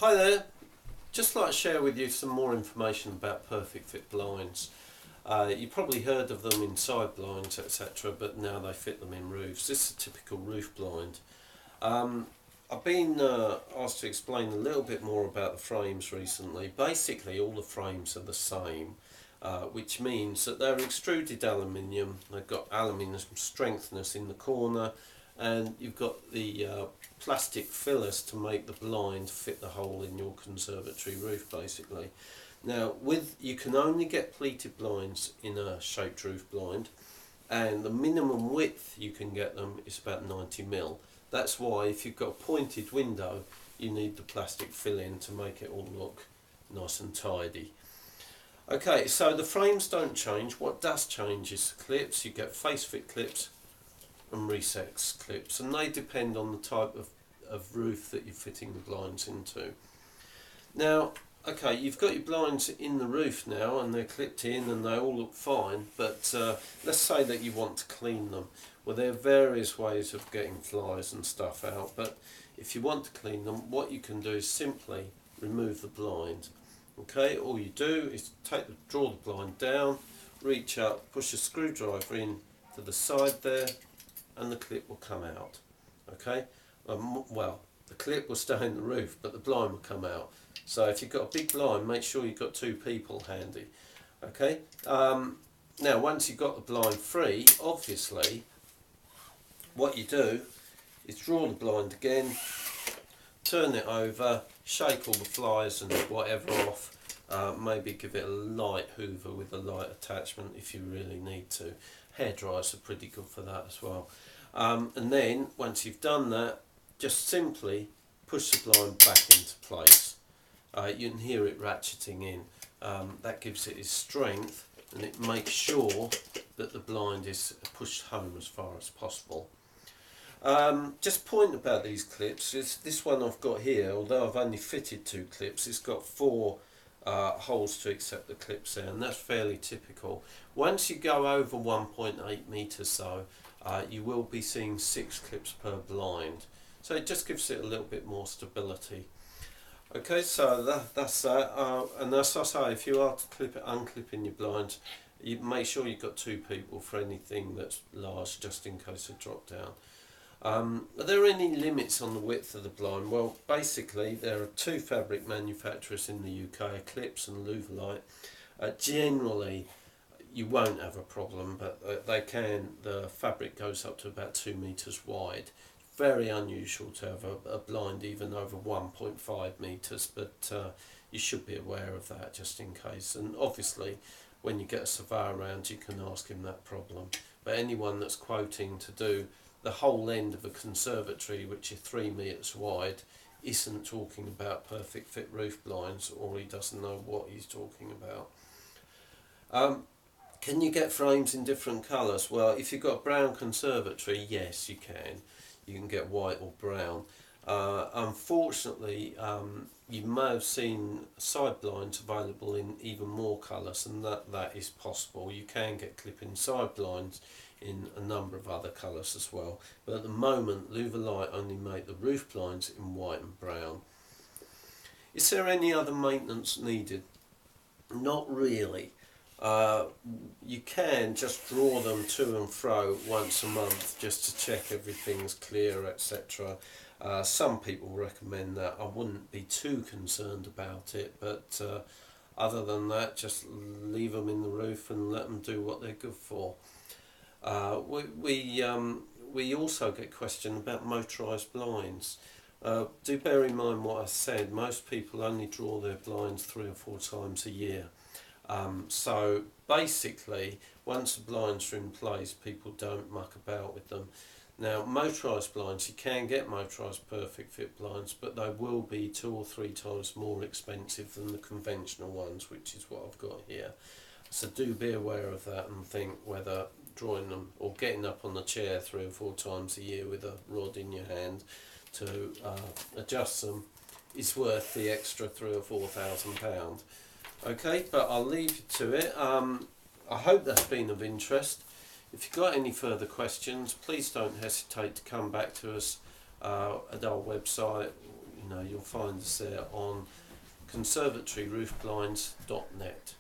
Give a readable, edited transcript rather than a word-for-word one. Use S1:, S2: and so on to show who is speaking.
S1: Hi there, just like to share with you some more information about Perfect Fit blinds. You probably heard of them in side blinds, etc., but now they fit them in roofs. This is a typical roof blind. I've been asked to explain a little bit more about the frames recently. Basically all the frames are the same, which means that they're extruded aluminium. They've got aluminium strengthness in the corner, and you've got the plastic fillers to make the blind fit the hole in your conservatory roof basically. Now you can only get pleated blinds in a shaped roof blind, and the minimum width you can get them is about 90mm. That's why if you've got a pointed window you need the plastic fill-in to make it all look nice and tidy. Okay, so the frames don't change. What does change is the clips. You get face fit clips and recess clips, and they depend on the type of roof that you're fitting the blinds into. Now, okay, you've got your blinds in the roof now and they're clipped in and they all look fine, but let's say that you want to clean them. Well, there are various ways of getting flies and stuff out, but if you want to clean them, what you can do is simply remove the blind. Okay, all you do is draw the blind down, reach up, push a screwdriver in to the side there, and the clip will come out. Okay, well, the clip will stay in the roof, but the blind will come out. So if you've got a big blind, make sure you've got two people handy. Okay, now once you've got the blind free, obviously what you do is draw the blind again, turn it over, shake all the flies and whatever off, maybe give it a light hoover with a light attachment if you really need to. Hairdryers are pretty good for that as well. And then once you've done that, just simply push the blind back into place. You can hear it ratcheting in. That gives it its strength, and it makes sure that the blind is pushed home as far as possible. Just point about these clips is this one I've got here, although I've only fitted 2 clips, it's got 4 holes to accept the clips there, and that's fairly typical. Once you go over 1.8 metres though, you will be seeing 6 clips per blind, so it just gives it a little bit more stability. Okay, so that's that, and as I say, if you are to unclipping your blinds, you make sure you've got 2 people for anything that's large, just in case they drop down. Are there any limits on the width of the blind? Well, basically there are 2 fabric manufacturers in the UK, Eclipse and Luvalite. Generally you won't have a problem, but the fabric goes up to about 2 metres wide. Very unusual to have a blind even over 1.5 metres, but you should be aware of that just in case. And obviously when you get a surveyor around you can ask him that problem. But anyone that's quoting to do the whole end of a conservatory, which is 3 metres wide, isn't talking about Perfect Fit roof blinds, or he doesn't know what he's talking about. Can you get frames in different colours? Well, if you've got a brown conservatory, yes you can. You can get white or brown. Unfortunately, you may have seen side blinds available in even more colours, and that is possible. You can get clip-in side blinds in a number of other colours as well, but at the moment Luvalite only make the roof blinds in white and brown. Is there any other maintenance needed? Not really. You can just draw them to and fro once a month just to check everything's clear, etc. Some people recommend that. I wouldn't be too concerned about it, but other than that, just leave them in the roof and let them do what they're good for. We also get questioned about motorised blinds. Do bear in mind what I said, most people only draw their blinds 3 or 4 times a year. So basically once the blinds are in place, people don't muck about with them. Now motorised blinds, you can get motorised Perfect Fit blinds, but they will be 2 or 3 times more expensive than the conventional ones, which is what I've got here. So do be aware of that and think whether drawing them or getting up on the chair 3 or 4 times a year with a rod in your hand to adjust them is worth the extra £3,000 or £4,000. Okay, but I'll leave you to it. I hope that's been of interest. If you've got any further questions, please don't hesitate to come back to us at our website. you know, you'll find us there on conservatoryroofblinds.net.